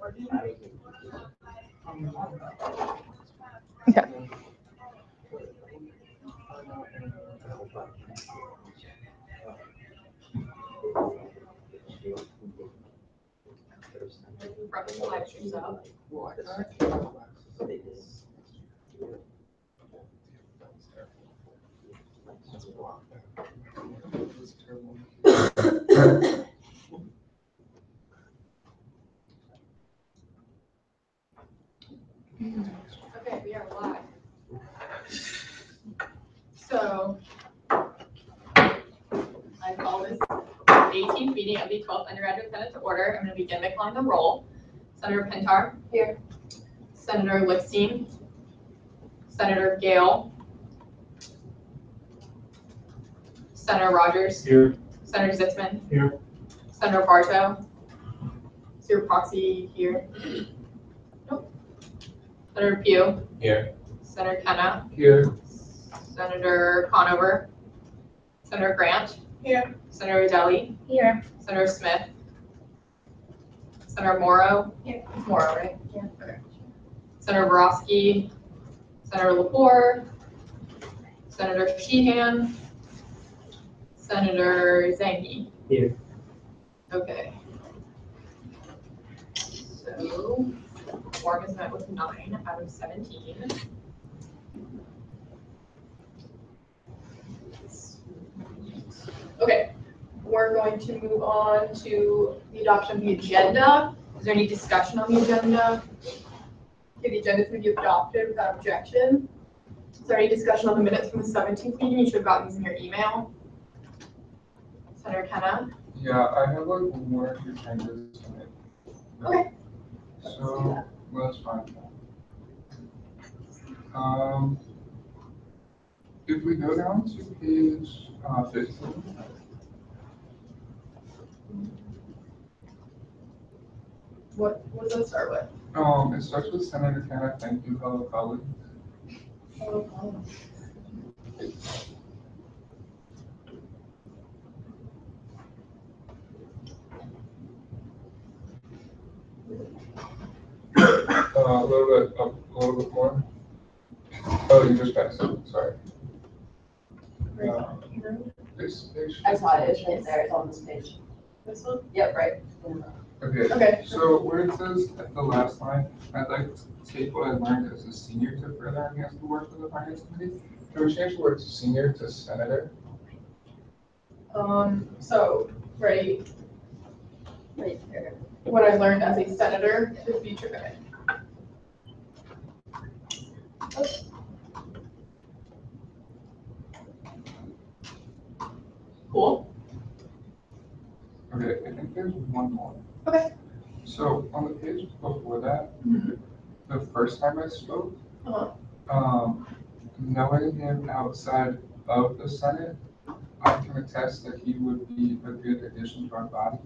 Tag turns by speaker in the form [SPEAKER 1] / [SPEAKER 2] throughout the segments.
[SPEAKER 1] Okay.
[SPEAKER 2] Okay, we are live. So, I call this the 18th meeting of the 12th Undergraduate Senate to order. I'm going to begin by calling the roll. Senator Pintar. Here. Senator Lipstein. Senator Gale. Senator Rogers.
[SPEAKER 3] Here.
[SPEAKER 2] Senator Zitzman.
[SPEAKER 3] Here.
[SPEAKER 2] Senator Bartow. Is your proxy here? Nope. Senator Pugh.
[SPEAKER 3] Here.
[SPEAKER 2] Senator Kenna.
[SPEAKER 3] Here.
[SPEAKER 2] Senator Conover. Senator Grant. Here. Senator Deli. Here. Senator Smith. Senator Morrow. Here. It's Morrow, right? Yeah. Okay. Senator Borowski. Senator Lepore. Senator Sheehan. Senator Zangi.
[SPEAKER 3] Here.
[SPEAKER 2] Okay. So, quorum is met with 9 out of 17. Okay, we're going to move on to the adoption of the agenda. Is there any discussion on the agenda? Okay, the agenda is going to be adopted without objection. Is there any discussion on the minutes from the 17th meeting? You should have gotten these in your email. Senator Kenna?
[SPEAKER 3] Yeah, I have like one or two changes to make.
[SPEAKER 2] Okay.
[SPEAKER 3] So, well, that's fine. If we go down to page 15.
[SPEAKER 2] What does that start with?
[SPEAKER 3] It starts with Senator Kenna, thank you, fellow colleagues. A little bit more. Oh, you just passed it, sorry. This page.
[SPEAKER 4] I saw it, it's right there, it's on this page.
[SPEAKER 2] This one?
[SPEAKER 4] Yep, right.
[SPEAKER 3] Okay.
[SPEAKER 2] Okay.
[SPEAKER 3] So where it says at the last line, I'd like to take what I learned as a senior to further enhance the work of the finance committee. Can we change the word senior to senator?
[SPEAKER 2] So, right here. What I learned as a senator to future committee. Cool.
[SPEAKER 3] Okay, I think there's one more.
[SPEAKER 2] Okay.
[SPEAKER 3] So on the page before that, the first time I spoke, knowing him outside of the Senate, I can attest that he would be a good addition to our body.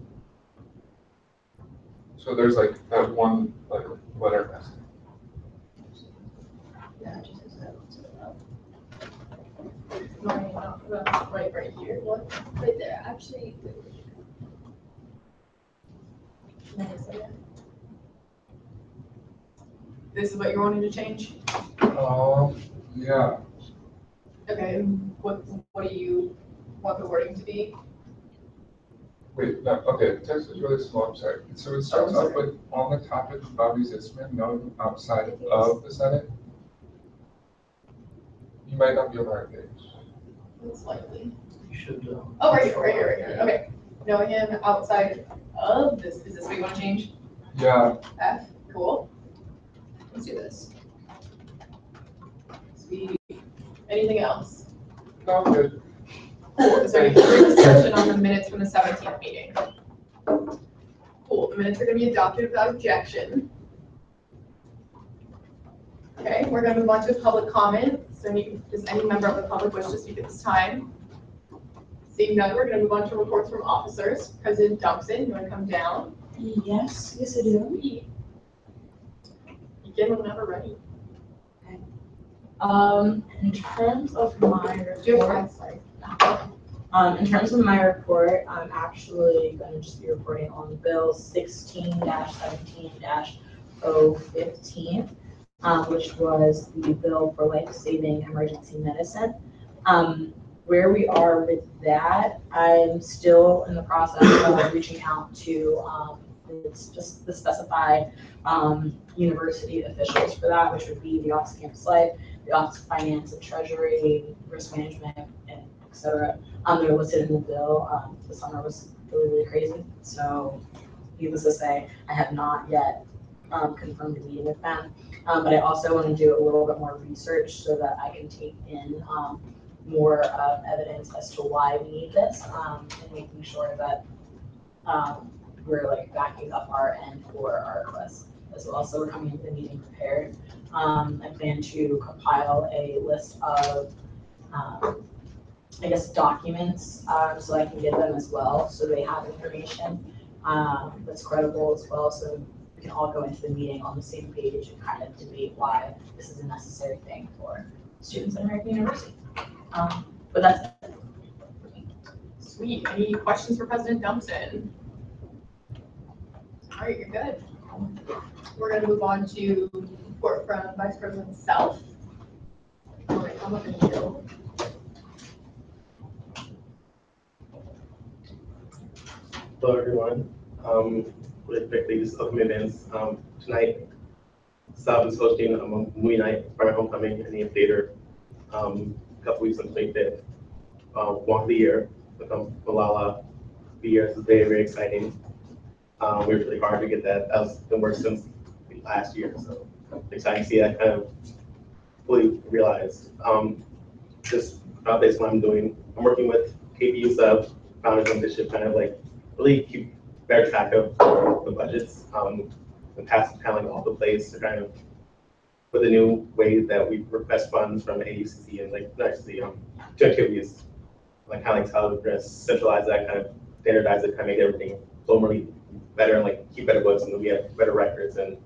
[SPEAKER 3] So there's like that one letter missing.
[SPEAKER 4] Yeah, just as that.
[SPEAKER 2] Right here. What?
[SPEAKER 4] Right there, actually.
[SPEAKER 2] This is what you're wanting to change?
[SPEAKER 3] Yeah.
[SPEAKER 2] Okay, what do you want the wording to be?
[SPEAKER 3] Wait, no, okay, the text is really small, I'm sorry. So it starts off with, on the topic of Bobby Zitzman, known outside of the Senate. You might not be on the right page.
[SPEAKER 2] Most likely.
[SPEAKER 5] You should.
[SPEAKER 2] Oh, right here. Okay. Knowing him outside of this, is this what you want to change?
[SPEAKER 3] Yeah.
[SPEAKER 2] F, cool. Let's do this. Sweet. Anything else?
[SPEAKER 3] No, good.
[SPEAKER 2] Cool. Is there any further discussion on the minutes from the 17th meeting? Cool. The minutes are going to be adopted without objection. Okay, we're going to move on to public comment. So does any member of the public wish to speak at this time? Seeing none, we're going to move on to reports from officers. President Dumpson, you want to come down?
[SPEAKER 4] Yes, I do.
[SPEAKER 2] Begin whenever ready.
[SPEAKER 4] In terms of my
[SPEAKER 2] Do you have
[SPEAKER 4] report,
[SPEAKER 2] sorry.
[SPEAKER 1] In terms of my report, I'm actually going to just be reporting on Bill 16-17-015, which was the bill for life-saving emergency medicine. Where we are with that, I'm still in the process of reaching out to it's just the specified university officials for that, which would be the Office of Campus Life, the Office of Finance and Treasury, Risk Management, and et cetera. They're listed in the bill. The summer was really, really crazy. So needless to say, I have not yet confirmed a meeting with them. But I also want to do a little bit more research so that I can take in more evidence as to why we need this, and making sure that we're like backing up our end for our requests as well. So we're coming into the meeting prepared. I plan to compile a list of, I guess, documents so I can give them as well, so they have information that's credible as well, so we can all go into the meeting on the same page and kind of debate why this is a necessary thing for students at American University. But that's it.
[SPEAKER 2] Sweet. Any questions for President Dumpson? All right, you're good. We're going to move on to report from Vice President Self. All right, come up and go.
[SPEAKER 5] Hello, everyone. Really quickly, just upcoming events. Tonight, South is hosting a movie night for homecoming in the theater. A couple weeks on 25th. Walk of the Year with Malala. The year is very, very exciting. We worked really hard to get that. That was been work since last year, so exciting to see that kind of fully realized. Just based on what I'm doing, I'm working with KPU sub founders on this ship, kind of like really keep better track of the budgets. The past kind of like all the place to kind of with the new ways that we request funds from AUCC and like actually to activities, like kind of like how to centralize that, kind of standardize it, kind of make everything a little more better and like keep better books, and then we have better records and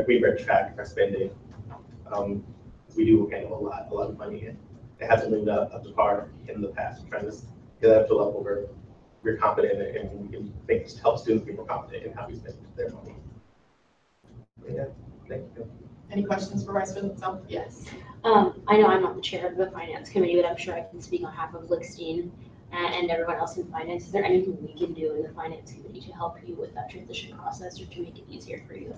[SPEAKER 5] we better track our spending. We do handle a lot of money, and it hasn't lived up to par in the past. We're trying to get that up to a level where we're confident and we can help students be more confident in how we spend their money. But yeah, thank you.
[SPEAKER 2] Any questions for Vice President Self? Yes.
[SPEAKER 6] I know I'm not the chair of the finance committee, but I'm sure I can speak on behalf of Lickstein and everyone else in finance. Is there anything we can do in the finance committee to help you with that transition process or to make it easier for you?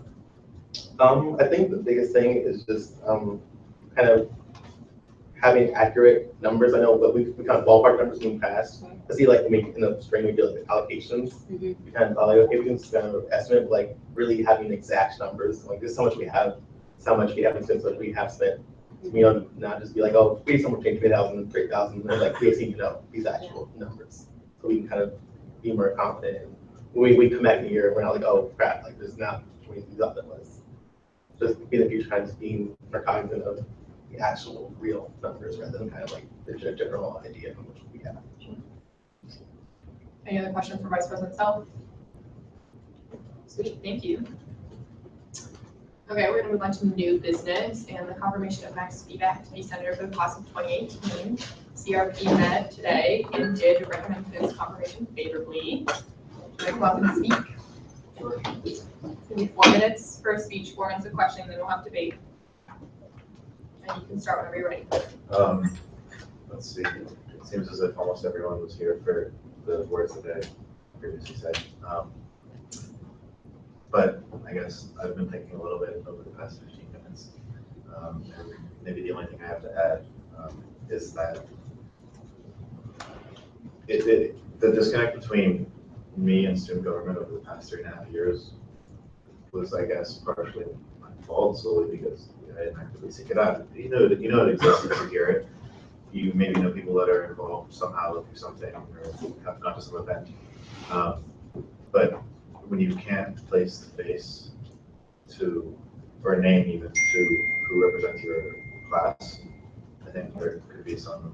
[SPEAKER 5] I think the biggest thing is just kind of having accurate numbers. I know that we kind of ballpark numbers in the past. I see like maybe in the spring we do like allocations. We kind of thought like, okay, we can just kind of estimate, but, like really having exact numbers. Like this is how much we have, this is how much we haven't spent, so much we have spent. So we don't not just be like, oh, we someone changed 3,000, 3,000. They're like we actually know these actual numbers, so we can kind of be more confident. And when we come back in the year, we're not like, oh crap, like there's not what we thought that was. Just in the future, kind of just being more cognizant of the actual real numbers rather than kind of like the general idea of how much we have.
[SPEAKER 2] Any other questions for Vice President Self? Sweet, thank you. Okay, we're gonna move on to new business and the confirmation of Max feedback to be senator for the class of 2018. CRP met today and did recommend this confirmation favorably. Would you like to speak? It's gonna be 4 minutes for a speech, 4 minutes of questioning, then we'll have debate. And you can start whenever you're ready.
[SPEAKER 7] Let's see. It seems as if almost everyone was here for the words that I previously said. But I guess I've been thinking a little bit over the past 15 minutes. And maybe the only thing I have to add is that the disconnect between me and student government over the past 3.5 years was, I guess, partially my fault, solely because I didn't actively seek it out. You know it exists, you hear it. You maybe know people that are involved somehow through something or have gone to some event. But when you can't place the face to, or a name even, to who represents your class, I think there could be something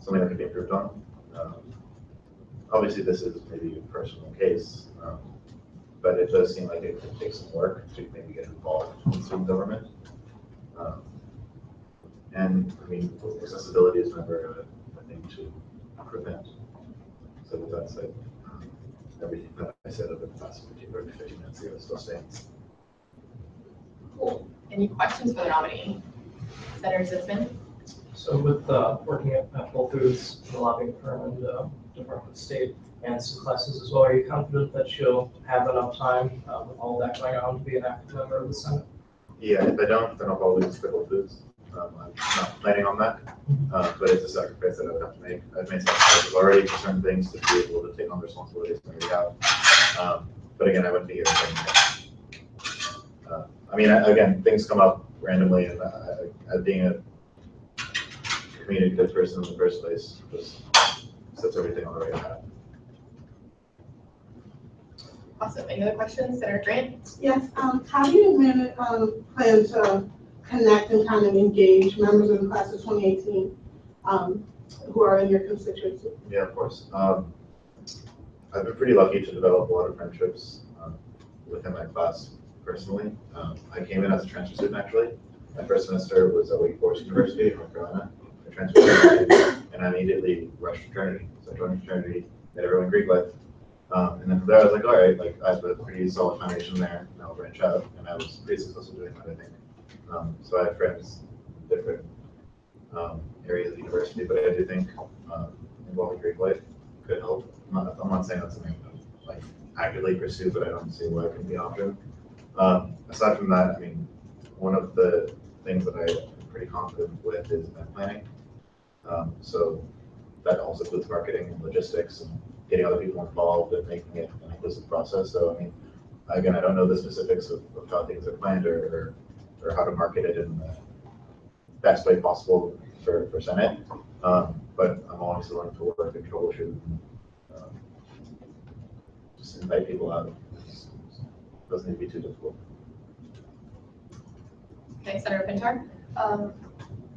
[SPEAKER 7] that could be improved on. Obviously, this is maybe a personal case, but it does seem like it could take some work to maybe get involved in student government. And I mean, accessibility is never a thing to prevent. So with that said, everything that I said over the past 15 minutes ago still stands.
[SPEAKER 2] Cool. Any questions for the nominee? Senator Zitzman?
[SPEAKER 8] So with working at Whole Foods, the lobbying firm and Department of State, and some classes as well, are you confident that you'll have enough time with all that going on to be an active member of the Senate?
[SPEAKER 7] Yeah, if I don't, then I'll probably just quit Whole Foods. I'm not planning on that, but it's a sacrifice that I would have to make. I've made sacrifices already for certain things to be able to take on the responsibilities that we have. But again, I wouldn't be here. I mean, again, things come up randomly, and being a communicative person in the first place just sets everything on the right path.
[SPEAKER 2] Awesome. Any other questions? Senator Grant?
[SPEAKER 9] Yes, how do you plan to connect and kind of engage members of the class of 2018 who are in your constituency?
[SPEAKER 7] Yeah, of course. I've been pretty lucky to develop a lot of friendships within my class personally. I came in as a transfer student, actually. My first semester was at Wake Forest University in North Carolina. I transferred and I immediately rushed fraternity. So I joined fraternity, met everyone Greek life. And then from there, I was like, all right, like I have a pretty solid foundation there, and I'll branch out. And I was pretty successful doing that, I think. So I have friends in different areas of the university, but I do think involving Greek life could help. I'm not saying that's something I like actively pursue, but I don't see why it can be an option. Aside from that, I mean, one of the things that I'm pretty confident with is event planning. So that also includes marketing and logistics and getting other people involved and making it an inclusive process. So, I mean, again, I don't know the specifics of how things are planned or how to market it in the best way possible for Senate. But I'm always willing to work and troubleshoot and just invite people out. It doesn't need to be too difficult.
[SPEAKER 2] Okay, Senator Pintar?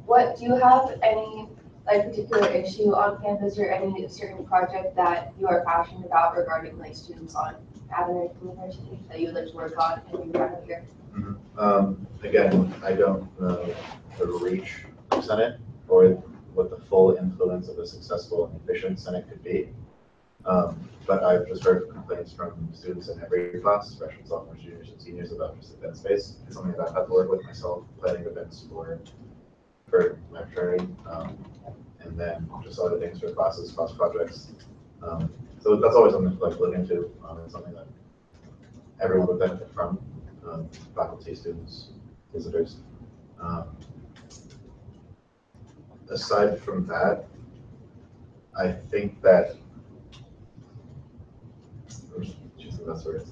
[SPEAKER 4] What, do you have any like particular issue on campus or any certain project that you are passionate about regarding like students on Avenue University that you would like to work on in your final year?
[SPEAKER 7] Again, I don't know the reach of Senate or what the full influence of a successful and efficient Senate could be. But I've just heard complaints from students in every class, freshmen, sophomores, juniors, and seniors about just event space. It's something that I've had to work with myself, planning events for my fraternity, and then just other things for classes, class projects. So that's always something to like look into. It's something that everyone would benefit from, faculty, students, visitors. Aside from that, I think that choosing the best words.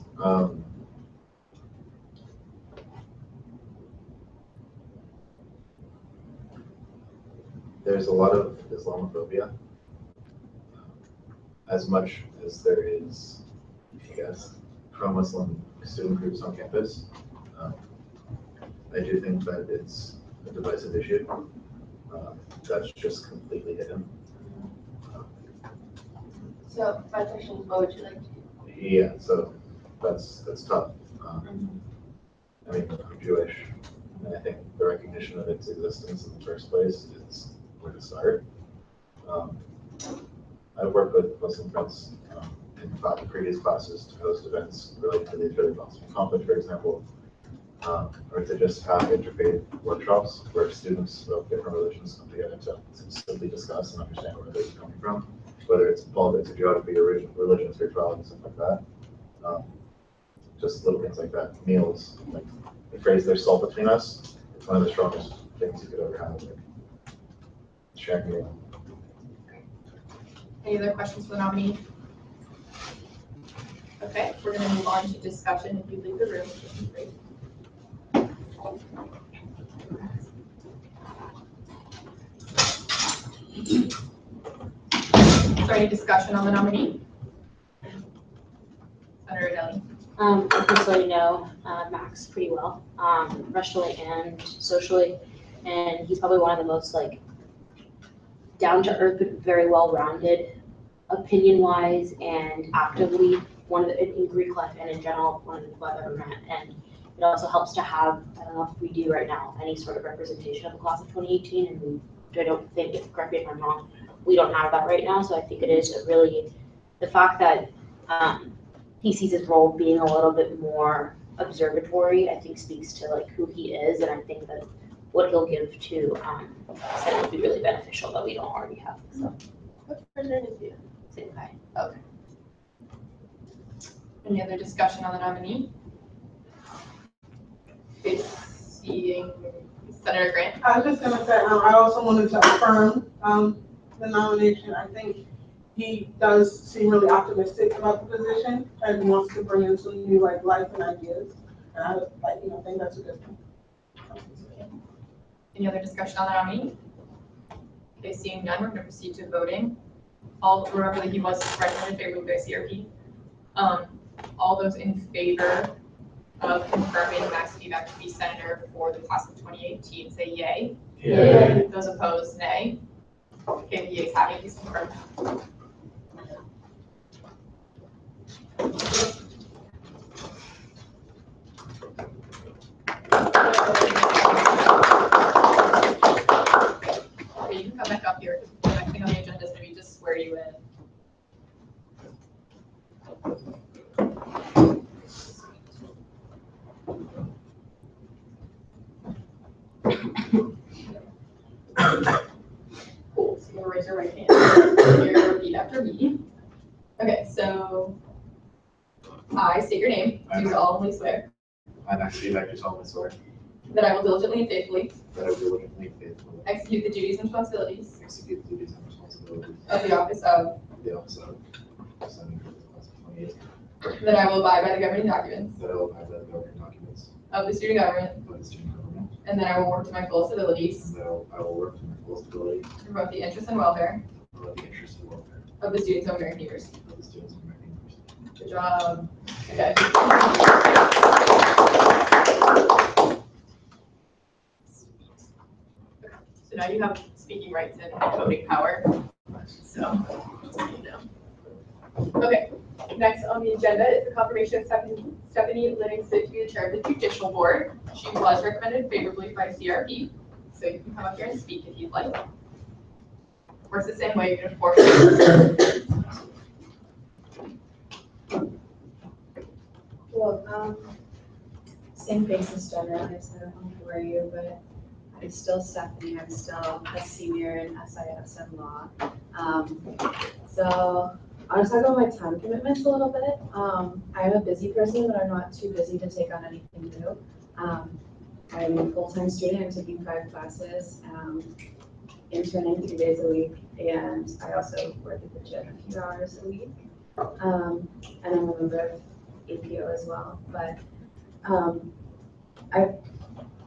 [SPEAKER 7] There's a lot of Islamophobia, as much as there is, I guess, pro-Muslim student groups on campus. I do think that it's a divisive issue that's just completely hidden.
[SPEAKER 4] So my question is, what would you like to do?
[SPEAKER 7] Yeah, so that's tough. I mean, I'm Jewish, and I think the recognition of its existence in the first place is where to start. I've worked with Muslim friends in previous classes to host events related to the Israeli-Palestinian conflict, for example, or to just have interfaith workshops where students of different religions come together to simply discuss and understand where they're coming from, whether it's politics or geography or religion, spirituality, stuff like that. Just little things like that. Meals, like the phrase "there's salt between us," it's one of the strongest things you could ever have. Like sharing your meal.
[SPEAKER 2] Any other questions for the nominee? Okay, we're going to move on to discussion. If you leave the room, please. Is there any discussion on the nominee? Senator Deli.
[SPEAKER 6] I personally know Max pretty well, professionally and socially, and he's probably one of the most like down-to-earth but very well-rounded, opinion-wise and actively one of the in Greek life and in general one of the people I've ever met. And it also helps to have, I don't know if we do right now, any sort of representation of the class of 2018, and I don't think, correct me if I'm wrong, we don't have that right now, so I think it is a really, the fact that he sees his role being a little bit more observatory, I think speaks to like who he is, and I think that what he'll give to Senate would be really beneficial that we don't already have, so.
[SPEAKER 2] What's fraternity?
[SPEAKER 6] Same guy.
[SPEAKER 2] Okay. Any other discussion on the nominee? Okay, seeing Senator Grant.
[SPEAKER 9] I was just gonna say, I also wanted to affirm, the nomination. I think he does seem really optimistic about the position and wants to bring in some new like life and ideas. And I think that's a good thing.
[SPEAKER 2] Any other discussion on the nominee? Okay, seeing none, we're going to proceed to voting. All remember that he was recommended favorably by CRP. All those in favor of confirming Max Feback to be senator for the class of 2018 say yay.
[SPEAKER 5] Yay.
[SPEAKER 2] Those opposed, nay. Okay, the ayes have it, he's confirmed. Okay, you can come back up here. The next thing on the agenda is going to be just swear you in. Cool, so you'll raise your right hand. You'll repeat after me. Okay, so I state your name, do solemnly swear
[SPEAKER 7] I, Max Feback, do solemnly swear
[SPEAKER 2] that I will diligently and faithfully
[SPEAKER 7] that I will diligently and faithfully
[SPEAKER 2] execute the duties and responsibilities
[SPEAKER 7] execute the duties and responsibilities
[SPEAKER 2] of the office of,
[SPEAKER 7] of the office of Senator for the class of 2018,
[SPEAKER 2] that I will abide by the governing documents
[SPEAKER 7] that I will abide by the governing documents
[SPEAKER 2] of the student government,
[SPEAKER 7] of the student government,
[SPEAKER 2] and that I will work to my fullest abilities
[SPEAKER 7] and that I will work to my fullest ability
[SPEAKER 2] to promote the interests and welfare
[SPEAKER 7] to promote the interests and welfare
[SPEAKER 2] of the students of American University.
[SPEAKER 7] of the students of American University.
[SPEAKER 2] Good job. Okay. So now you have speaking rights and voting power. So, just so you know. Okay, next on the agenda is the confirmation of Stephanie Livingston to be the chair of the Judicial Board. She was recommended favorably by CRP, so you can come up here and speak if you'd like. Works the same way, you can enforce it.
[SPEAKER 10] Well, same face as Jenna, so I don't know who are you, but I'm still Stephanie. I'm still a senior in SISM law. So I want to talk about my time commitments a little bit. I'm a busy person, but I'm not too busy to take on anything new. I'm a full-time student. I'm taking 5 classes, interning 3 days a week, and I also work at the gym a few hours a week. And I'm a member of APO as well, but I've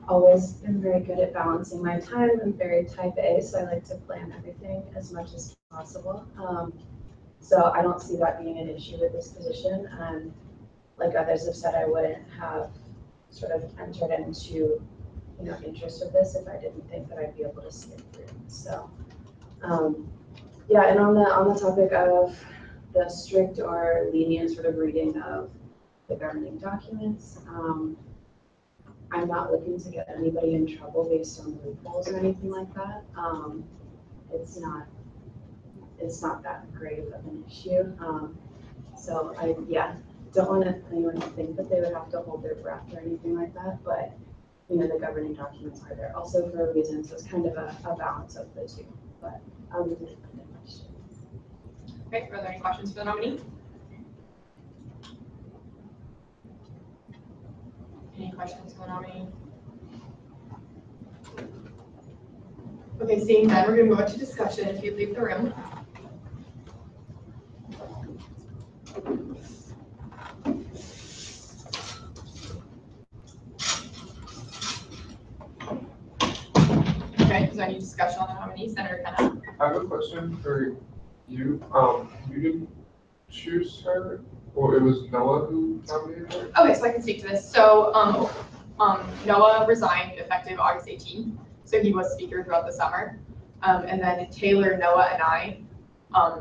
[SPEAKER 10] always been very good at balancing my time. I'm very type A, so I like to plan everything as much as possible. So I don't see that being an issue with this position. And like others have said, I wouldn't have sort of entered into, interest of this if I didn't think that I'd be able to see it through. So, yeah, and on the topic of the strict or lenient sort of reading of the governing documents, I'm not looking to get anybody in trouble based on loopholes or anything like that. It's not that grave of an issue. So I don't want anyone to think that they would have to hold their breath or anything like that, but the governing documents are there also for a reason, so it's kind of a balance of the two. But I'll leave it for the questions.
[SPEAKER 2] Okay, are there any questions for the nominee? Any questions for the nominee? Okay, seeing none, we're going to go into discussion if you leave the room. Okay, is there any discussion on the nominee? Senator Kenna?
[SPEAKER 3] I have a question for you. You didn't choose her, or it was Noah who nominated her?
[SPEAKER 2] Okay, so I can speak to this. So, Noah resigned effective August 18th, so he was speaker throughout the summer. And then Taylor, Noah, and I,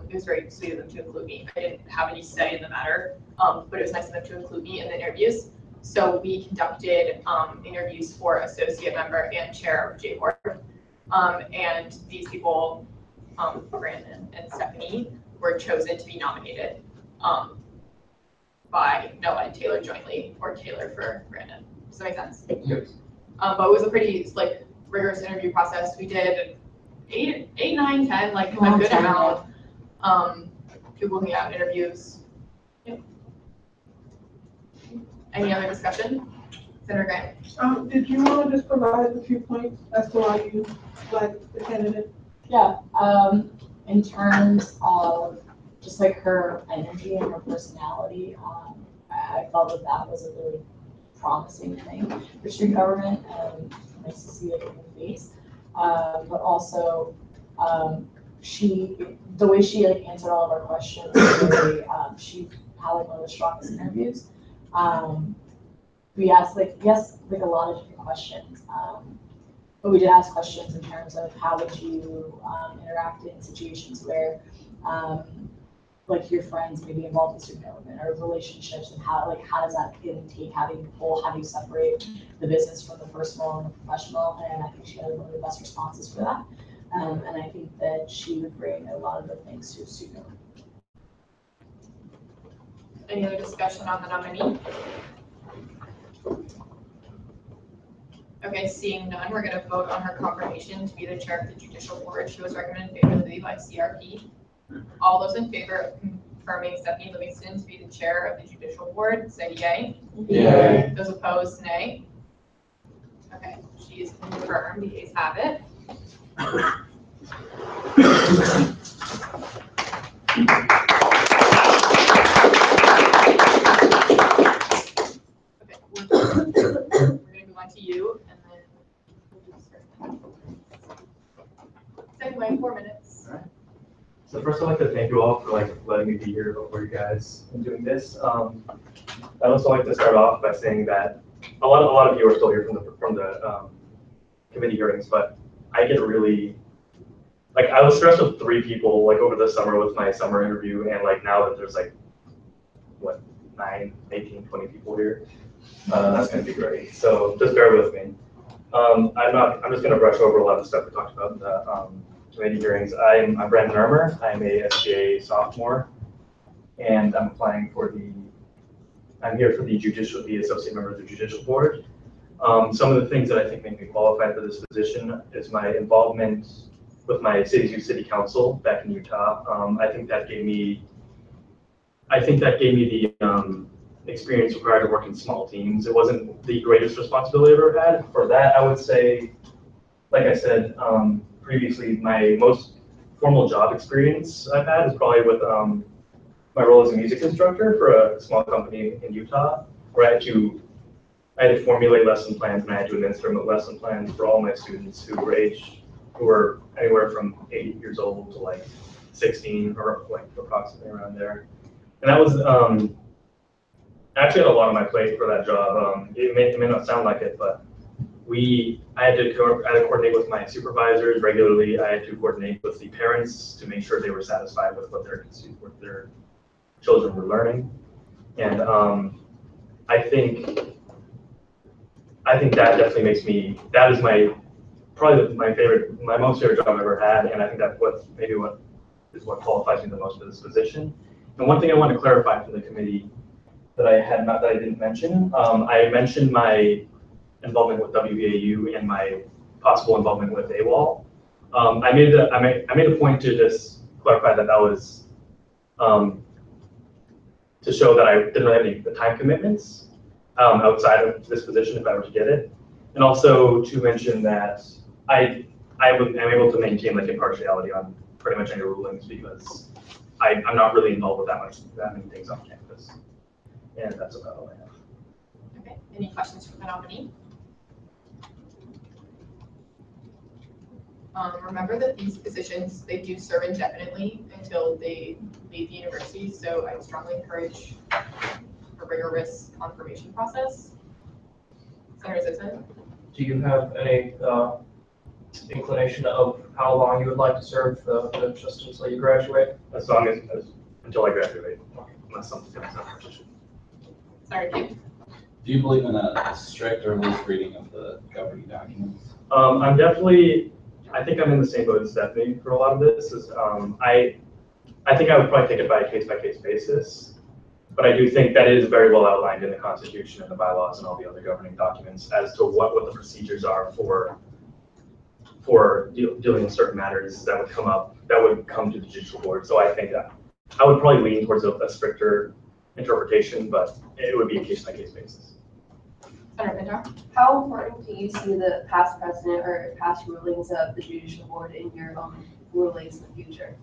[SPEAKER 2] it was very sweet of them to include me. I didn't have any say in the matter, but it was nice of them to include me in the interviews. So we conducted interviews for associate member and chair of J Board. And these people Brandon and Stephanie were chosen to be nominated by Noah and Taylor jointly, or Taylor for Brandon. Does that make sense?
[SPEAKER 3] Yes.
[SPEAKER 2] But it was a pretty like rigorous interview process. We did 8, 9, 10, like a good amount. People looking at interviews. Yep. Any other discussion? Senator Grant?
[SPEAKER 9] Did you want to just provide a few points as to why you like the candidate?
[SPEAKER 1] Yeah, in terms of just like her energy and her personality, I felt that that was a really promising thing for student government, and nice to see it in her face. But also, the way she like answered all of our questions, really, she had like one of the strongest interviews. We asked like a lot of different questions, but we did ask questions in terms of how would you interact in situations where like your friends may be involved in student government or relationships, and how does that give and take, how do you separate the business from the personal and the professional, and I think she had one of the best responses for that. And I think that she would bring a lot of the things to student government.
[SPEAKER 2] Any other discussion on the nominee? Okay, seeing none, we're going to vote on her confirmation to be the chair of the judicial board. She was recommended favorably by CRP. All those in favor of confirming Stephanie Livingston to be the chair of the judicial board, say yay.
[SPEAKER 3] Yay.
[SPEAKER 2] Those opposed, nay. Okay, she is confirmed. The ayes have it. Okay, we're going to move on to you, and then we'll do the second way, 4 minutes.
[SPEAKER 8] So first, I'd like to thank you all for letting me be here before you guys and doing this. I'd also like to start off by saying that a lot of you are still here from the committee hearings, but I get really I was stressed with 3 people over the summer with my summer interview, and now that there's 9, 18, 20 people here, that's going to be great. So just bear with me. I'm just going to brush over a lot of the stuff we talked about in the committee hearings. I'm Brandon Ermer. I'm a SGA sophomore, and I'm applying I'm here for the associate member of the judicial board. Some of the things that I think make me qualified for this position is my involvement with my city council back in Utah. I think that gave me the experience required to work in small teams. It wasn't the greatest responsibility I ever had. For that, I would say, like I said previously, my most formal job experience I've had is probably with my role as a music instructor for a small company in Utah, where I had to formulate lesson plans, and I had to administer lesson plans for all my students who were anywhere from 8 years old to 16, or approximately around there. And that was actually had a lot on my plate for that job. It may not sound like it, but I had to coordinate with my supervisors regularly. I had to coordinate with the parents to make sure they were satisfied with what their children were learning. And I think that definitely makes me, that is probably my most favorite job I've ever had, and I think that's what qualifies me the most for this position. And one thing I want to clarify for the committee that I didn't mention, I mentioned my involvement with WVAU and my possible involvement with AWOL. I made a point to just clarify that was to show that I didn't really have any time commitments outside of this position if I were to get it, and also to mention that I'm able to maintain impartiality on pretty much any rulings because I'm not really involved with that many things on campus, and that's about all I have.
[SPEAKER 2] Okay, any questions for the nominee? Remember that these positions, they do serve indefinitely until they leave the university, so I strongly encourage a rigorous confirmation process. Senator Simpson?
[SPEAKER 8] Do you have any inclination of how long you would like to serve just until you graduate?
[SPEAKER 5] As long as until I graduate, unless something comes up.
[SPEAKER 2] Sorry, Dave.
[SPEAKER 11] Do you believe in a strict or loose reading of the governing documents?
[SPEAKER 8] I think I'm in the same boat as Stephanie for a lot of this. I think I would probably take it by a case-by-case basis. But I do think that is very well outlined in the Constitution and the bylaws and all the other governing documents as to what the procedures are for dealing with certain matters that would come to the judicial board. So I think that I would probably lean towards a stricter interpretation, but it would be a case-by-case basis.
[SPEAKER 2] Senator Pintar?
[SPEAKER 4] How important do you see the past precedent or past rulings of the judicial board in your rulings in the future?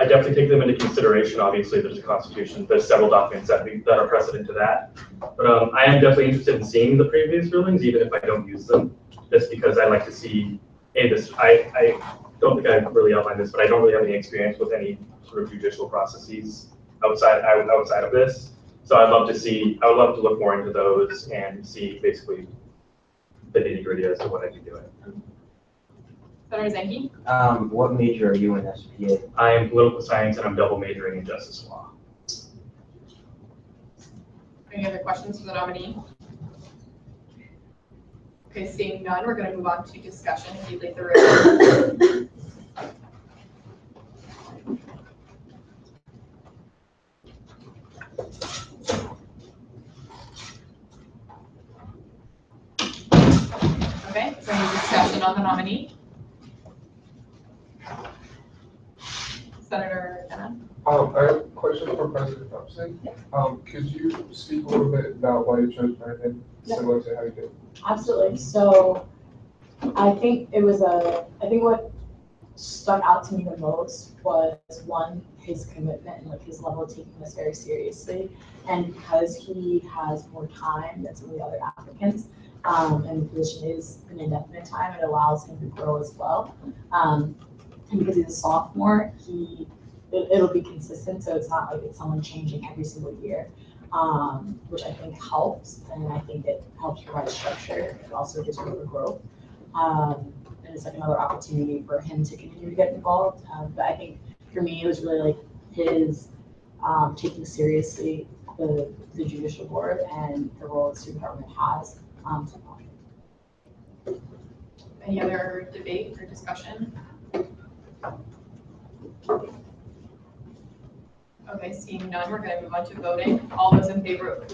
[SPEAKER 8] I definitely take them into consideration. Obviously, there's a constitution, there's several documents that are precedent to that. But I am definitely interested in seeing the previous rulings, even if I don't use them, just because I like to see, I don't think I've really outlined this, but I don't really have any experience with any sort of judicial processes outside of this. So I would love to look more into those and see basically the nitty-gritty as to what I'd be doing.
[SPEAKER 2] Senator Zenke?
[SPEAKER 11] What major are you in SPA?
[SPEAKER 8] I am political science and I'm double majoring in justice law.
[SPEAKER 2] Any other questions for the nominee? Okay, seeing none, we're going to move on to discussion. If you'd like the room. Okay, is there any discussion on the nominee? Senator Kenna?
[SPEAKER 3] I have a question for President Thompson. Could you speak a little bit about why you chose Brandon, similar to how you did?
[SPEAKER 1] Absolutely. So I think what stuck out to me the most was one, his commitment and like his level of taking this very seriously. And because he has more time than some of the other applicants, and the position is an indefinite time, it allows him to grow as well. And because he's a sophomore, it'll be consistent, so it's not like it's someone changing every single year, which I think helps, and I think it helps provide structure. It also gives room for growth. And it's like another opportunity for him to continue to get involved. But I think for me, it was really like his taking seriously the judicial board and the role the student government has.
[SPEAKER 2] Any other debate or discussion? Okay, seeing none, we're going to move on to voting. All those in favor of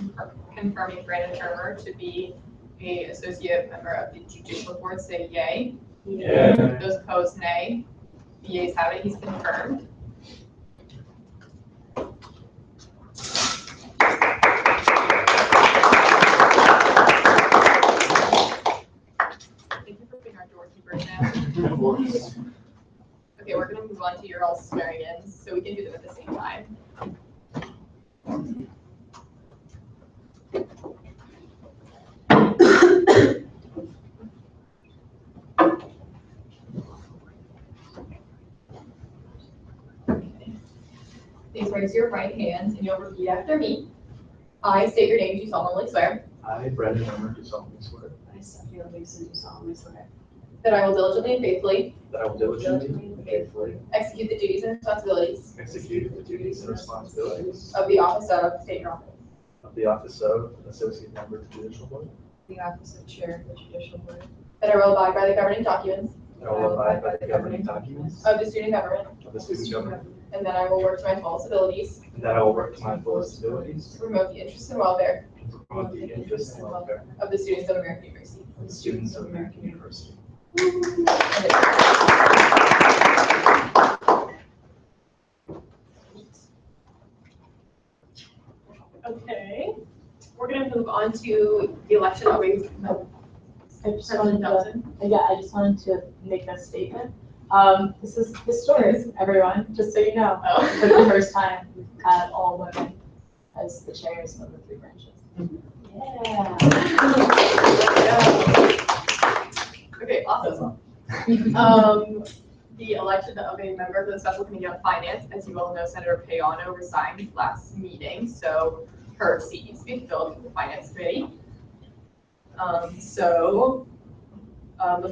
[SPEAKER 2] confirming Brandon Turner to be an associate member of the judicial board say yay.
[SPEAKER 8] Yeah.
[SPEAKER 2] Those opposed, nay. The yeas have it, he's confirmed. Thank you for being our doorkeepers now. Okay, we're going to move on to your all swearing-ins, so we can do them at the same time. Please raise your right hand and you'll repeat after me. I state your name, do solemnly swear.
[SPEAKER 5] I, Brandon Turner, do solemnly swear
[SPEAKER 10] I, Stephanie Lisa, do solemnly swear
[SPEAKER 2] That I will diligently and faithfully
[SPEAKER 5] that I will diligently and faithfully
[SPEAKER 2] execute the duties and responsibilities
[SPEAKER 5] execute the duties and responsibilities
[SPEAKER 2] of the office of state your office.
[SPEAKER 5] of the office of Associate Member of the Judicial Board.
[SPEAKER 10] the office of chair of the judicial board.
[SPEAKER 2] That I will abide by the governing documents
[SPEAKER 5] That I will abide by the governing documents
[SPEAKER 2] of the student government,
[SPEAKER 5] of the student government,
[SPEAKER 2] and that I will work to my fullest abilities
[SPEAKER 5] and that I will work to my fullest abilities
[SPEAKER 2] to promote the interests and welfare
[SPEAKER 5] to promote the interests and welfare
[SPEAKER 2] of the students of American University.
[SPEAKER 5] of the students of American University.
[SPEAKER 2] Okay, we're gonna move on to the election of a President Johnson.
[SPEAKER 1] I just wanted to make a statement. This is historic, everyone, just so you know.
[SPEAKER 2] Oh.
[SPEAKER 1] For the first time, we've had all women as the chairs of the three branches.
[SPEAKER 2] Okay, awesome. The election of a member of the Special Committee on Finance, as you all know, Senator Payano resigned last meeting, so her seat needs to be filled with the Finance Committee. The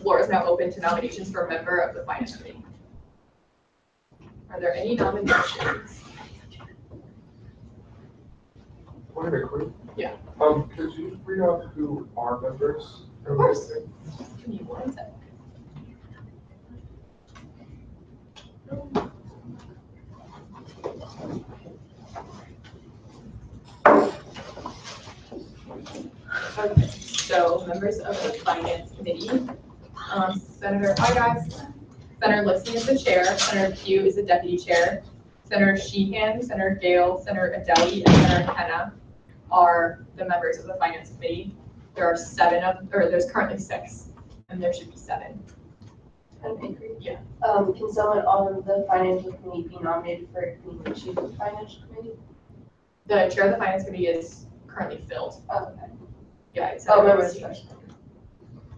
[SPEAKER 2] floor is now open to nominations for a member of the Finance Committee. Are there any nominations?
[SPEAKER 3] Very quick.
[SPEAKER 2] Yeah.
[SPEAKER 3] Could you read out who are members?
[SPEAKER 2] Of course. Give me one sec. Okay, so members of the Finance Committee, Senator Agassiz, Senator Lipsey is the chair, Senator Pugh is the deputy chair, Senator Sheehan, Senator Gale, Senator Adeli, and Senator Kenna are the members of the Finance Committee. There are there's currently 6, and there should be 7.
[SPEAKER 4] Okay, great.
[SPEAKER 2] Yeah.
[SPEAKER 4] Can someone on the financial committee be nominated for being the chief of the financial committee?
[SPEAKER 2] The chair of the Finance Committee is currently filled.
[SPEAKER 4] Oh, okay.
[SPEAKER 2] Yeah, it's
[SPEAKER 4] Oh,
[SPEAKER 2] Senator
[SPEAKER 4] member
[SPEAKER 2] Lipsey.
[SPEAKER 4] discussion.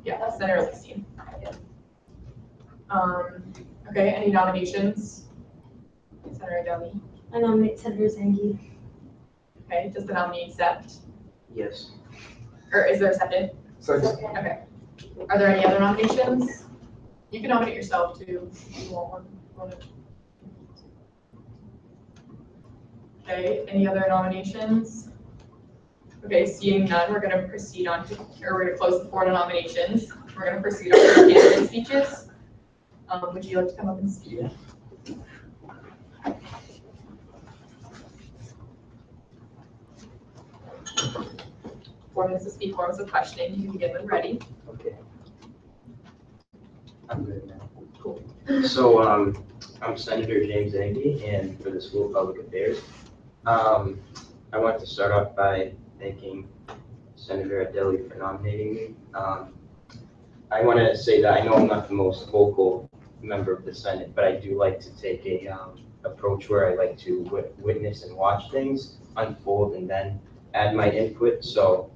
[SPEAKER 2] Yeah, Senator Lipsey. Okay, any nominations? Senator Adeli.
[SPEAKER 6] I nominate Senator Zangi.
[SPEAKER 2] Okay, does the nominee accept?
[SPEAKER 11] Yes.
[SPEAKER 2] Or is there a second?
[SPEAKER 3] Second.
[SPEAKER 2] Okay. Are there any other nominations? You can nominate yourself too, if you want one. Okay, any other nominations? Okay, seeing none, we're gonna proceed on to, or we're gonna close the floor to nominations. We're gonna proceed on to candidate speeches. Would you like to come up and speak? 4 minutes to speak, 4 minutes of questioning. You can get them ready.
[SPEAKER 11] Okay. I'm good now. Cool. So, I'm Senator James Zangi, and for the School of Public Affairs. I want to start off by thanking Senator Adeli for nominating me. I want to say that I know I'm not the most vocal member of the Senate, but I do like to take a approach where I like to witness and watch things unfold and then add my input. So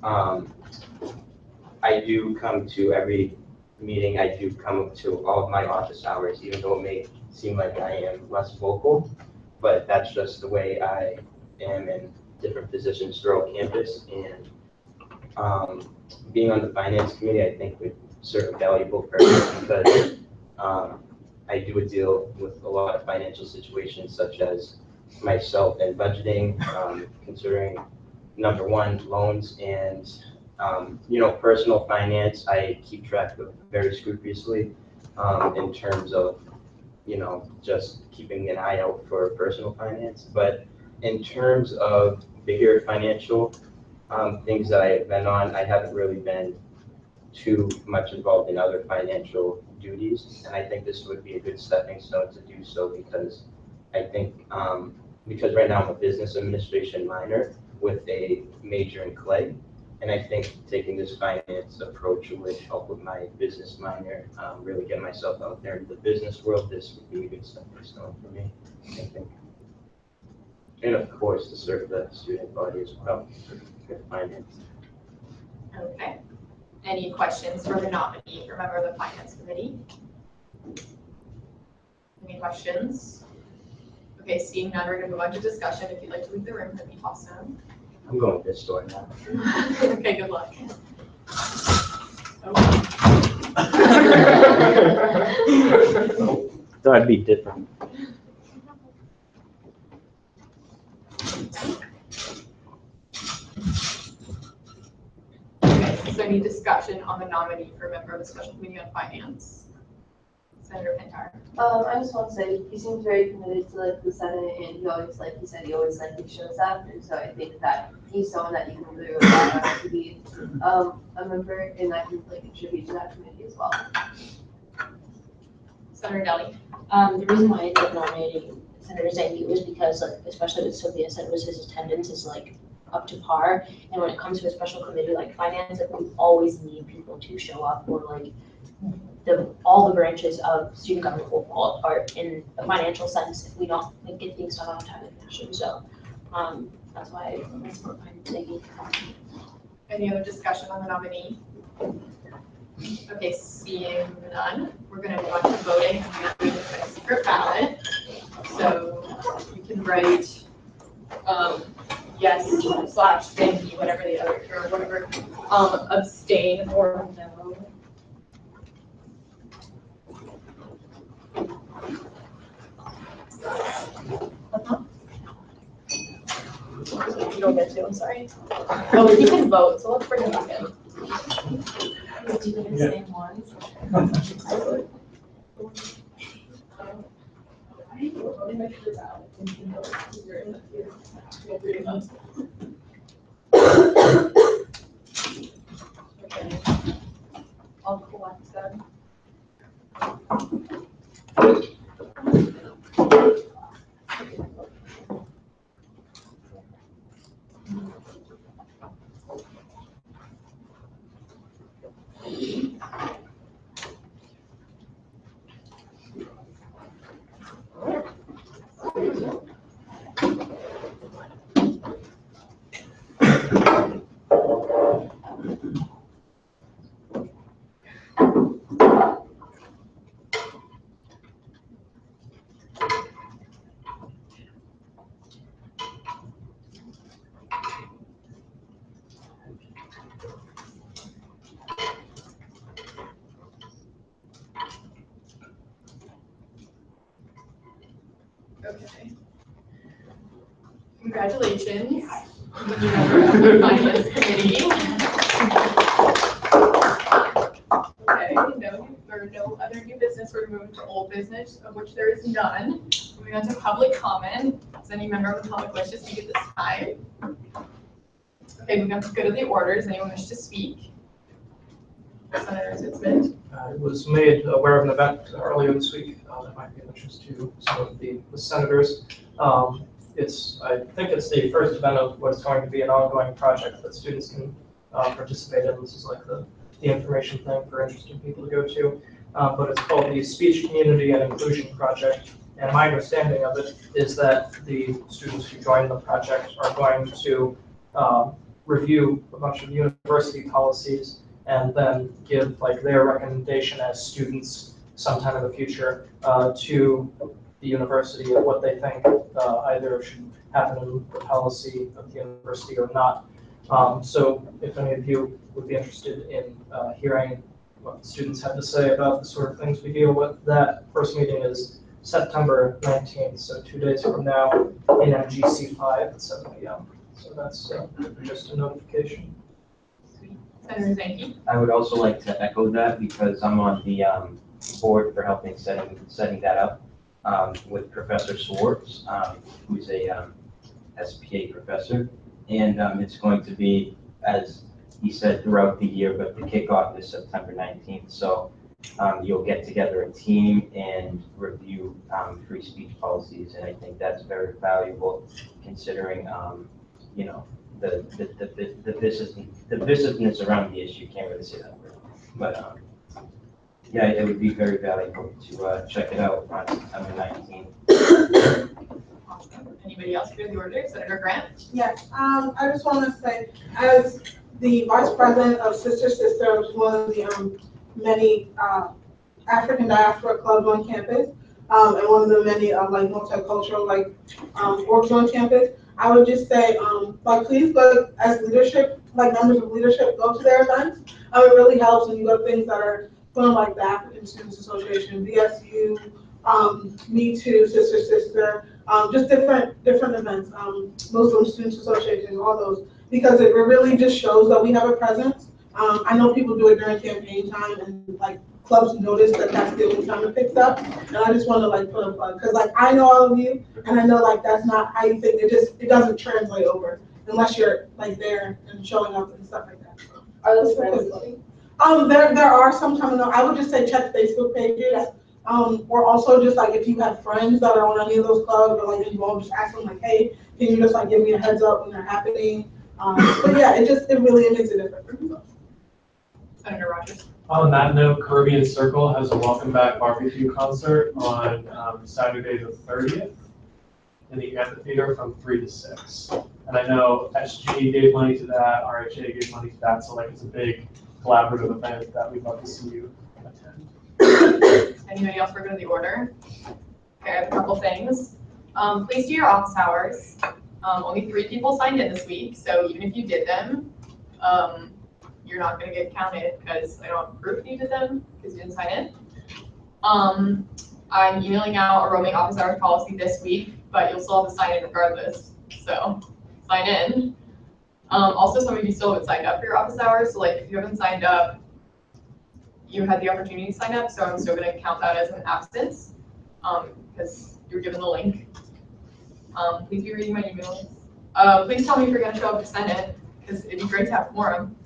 [SPEAKER 11] I do come to every meeting. I do come up to all of my office hours, even though it may seem like I am less vocal, but that's just the way I am in different positions throughout campus. And being on the Finance Committee, I think would serve a valuable purpose because I do deal with a lot of financial situations such as myself and budgeting, considering number one, loans and personal finance. I keep track of very scrupulously in terms of just keeping an eye out for personal finance. But in terms of bigger financial things that I have been on, I haven't really been too much involved in other financial duties, and I think this would be a good stepping stone to do so because I think because right now I'm a business administration minor with a major in clay, and I think taking this finance approach would help with my business minor, really get myself out there in the business world. This would be a good stepping stone for me, I think. And of course, to serve the student body as well with finance.
[SPEAKER 2] Okay. Any questions for the nominee for member of the Finance Committee? Any questions? Okay, seeing none, we're gonna move on to discussion. If you'd like to leave the room, that'd be awesome.
[SPEAKER 11] I'm going this door now.
[SPEAKER 2] Okay, good luck.
[SPEAKER 11] Thought it'd be different.
[SPEAKER 2] Okay, is there any discussion on the nominee for member of the Special Committee on Finance? Senator Pintar.
[SPEAKER 4] I just want to say he seems very committed to the Senate, and he always he shows up, and so I think that he's someone that you can really rely on to be a member, and that can contribute to that committee as well.
[SPEAKER 2] Senator Adeli.
[SPEAKER 6] The reason why I ended up nominating Senator Zangi was because, especially with Sylvia said, was his attendance is up to par, and when it comes to a special committee like finance, we always need people to show up, or all the branches of student government will fall apart in the financial sense if we don't get things done on time and fashion. So that's why I'm taking.
[SPEAKER 2] Any other discussion on the nominee? Okay, seeing none, we're going to move on to voting. I'm doing this by secret ballot. So you can write yes / Zangi, whatever the other, or whatever, abstain or no. You don't get to, I'm sorry. Oh, you can vote, so let's bring it back in. Do you think the same ones? one's done. Okay. Congratulations, new member of the Finance Committee. Okay, no other new business. We're moving to old business, of which there is none. Moving on to public comment. Does any member of the public wish to speak at this time? Okay, moving on to go to the order. Does anyone wish to speak? Senator Sitzman.
[SPEAKER 8] I was made aware of an event earlier this week that might be of interest to some of the senators. I think it's the first event of what's going to be an ongoing project that students can participate in. This is like the information thing for interested people to go to. But it's called the Speech Community and Inclusion Project. And my understanding of it is that the students who join the project are going to review a bunch of university policies and then give like their recommendation as students sometime in the future to the university of what they think either should happen in the policy of the university or not. So if any of you would be interested in hearing what the students have to say about the sort of things we deal with, that first meeting is September 19th, so 2 days from now in MGC 5 at 7 p.m. So that's just a notification.
[SPEAKER 2] Senator Zanke.
[SPEAKER 11] I would also like to echo that because I'm on the board for helping setting that up with Professor Swartz, who's a SPA professor. And it's going to be, as he said, throughout the year, but the kickoff is September 19th. So you'll get together a team and review free speech policies. And I think that's very valuable considering, you know, the viciousness around the issue. Can't really say that word, but yeah, it would be very valuable to check it out on September 19th.
[SPEAKER 2] Awesome. Anybody else for the order? Senator Grant?
[SPEAKER 9] Yes, I just want to say, as the vice president of Sister, which is one of the many African diaspora clubs on campus, and one of the many like multicultural orgs on campus, I would just say, please go as leadership, members of leadership, go to their events. It really helps when you go to things that are fun like the African Students Association, VSU, Me Too, Sister, just different events, Muslim Students Association, all those, because it really just shows that we have a presence. I know people do it during campaign time and clubs notice that that's the only time it picks up, and I just want to put a plug because I know all of you, and I know that's not how you think. It doesn't translate over unless you're there and showing up and stuff like that.
[SPEAKER 4] Are those friends?
[SPEAKER 9] There are some coming up. I would just say check Facebook pages. Or also just if you have friends that are on any of those clubs or involved, just ask them hey, can you just give me a heads up when they're happening? But yeah, it really makes a difference.
[SPEAKER 2] Senator Rogers.
[SPEAKER 12] On that note, Caribbean Circle has a welcome back barbecue concert on Saturday the 30th in the amphitheater from 3 to 6. And I know SG gave money to that, RHA gave money to that, so it's a big collaborative event that we'd love to see you attend.
[SPEAKER 2] Anybody else for the order? Okay, I have a couple things. Please do your office hours. Only 3 people signed in this week, so even if you did them, you're not going to get counted because I don't have proof you did them because you didn't sign in. I'm emailing out a roaming office hours policy this week, but you'll still have to sign in regardless. So sign in. Also, some of you still haven't signed up for your office hours. So if you haven't signed up, you had the opportunity to sign up. So I'm still going to count that as an absence because you were given the link. Please be reading my emails. Please tell me if you're going to show up to Senate because it'd be great to have quorum.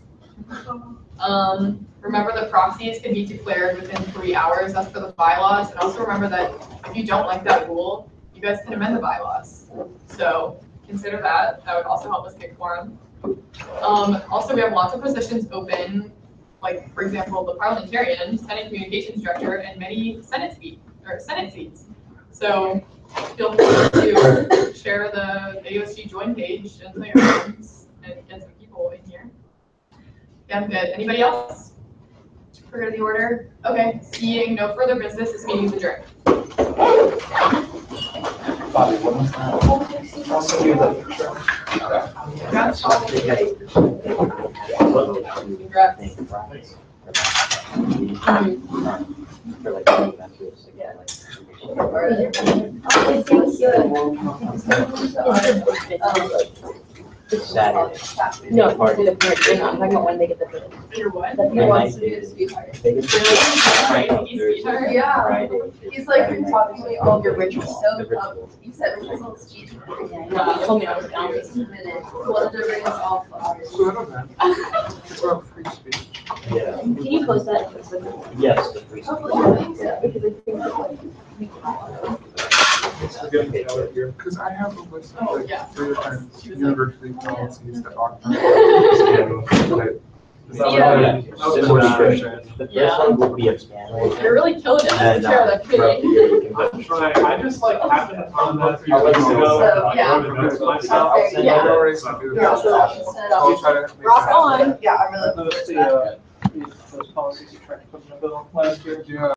[SPEAKER 2] Remember the proxies can be declared within 3 hours, that's for the bylaws, and also remember that if you don't like that rule, you guys can amend the bylaws. So consider that, that would also help us pick quorum. Also, we have lots of positions open, like, for example, the parliamentarian, Senate communications director, and many Senate seats. So feel free to share the AOSG join page and tell your friends and get some people in here. Yeah, I'm good. Anybody else? Forget the order? Okay, seeing no further business, this meeting is adjourned.
[SPEAKER 3] Bobby, what was that?
[SPEAKER 8] I'll send you the picture.
[SPEAKER 11] It's Saturday.
[SPEAKER 6] No, I'm talking about when they get the food.
[SPEAKER 2] Your what?
[SPEAKER 4] That he wants to do his sweetheart. Yeah. He's like been talking to me all your rituals. So he said rituals speech.
[SPEAKER 6] Yeah, you told me I was down.
[SPEAKER 4] One of the rings all flowers.
[SPEAKER 3] So I don't know. It's about free speech.
[SPEAKER 11] Yeah.
[SPEAKER 6] Can you post that?
[SPEAKER 11] Yes, the free speech.
[SPEAKER 6] Yeah, because I think that like.
[SPEAKER 3] It's a good page right here, because I have a list of like
[SPEAKER 2] Yeah.
[SPEAKER 3] 3 different university policies that are.
[SPEAKER 2] Yeah.
[SPEAKER 11] The first one would be expanded.
[SPEAKER 2] You're really killing it as the chair of that committee.
[SPEAKER 12] I'm trying, I just like happened upon that 3
[SPEAKER 11] I'll let
[SPEAKER 12] weeks
[SPEAKER 11] you
[SPEAKER 12] ago.
[SPEAKER 11] know.
[SPEAKER 12] and I
[SPEAKER 2] Yeah.
[SPEAKER 12] wrote a note to myself.
[SPEAKER 11] I'll send
[SPEAKER 2] Yeah.
[SPEAKER 11] you
[SPEAKER 3] I'll try to make
[SPEAKER 2] Rock
[SPEAKER 3] that-
[SPEAKER 2] on.
[SPEAKER 4] Yeah, I'm really.
[SPEAKER 8] Those, those policies you tried to put in the bill last year.
[SPEAKER 3] Yeah.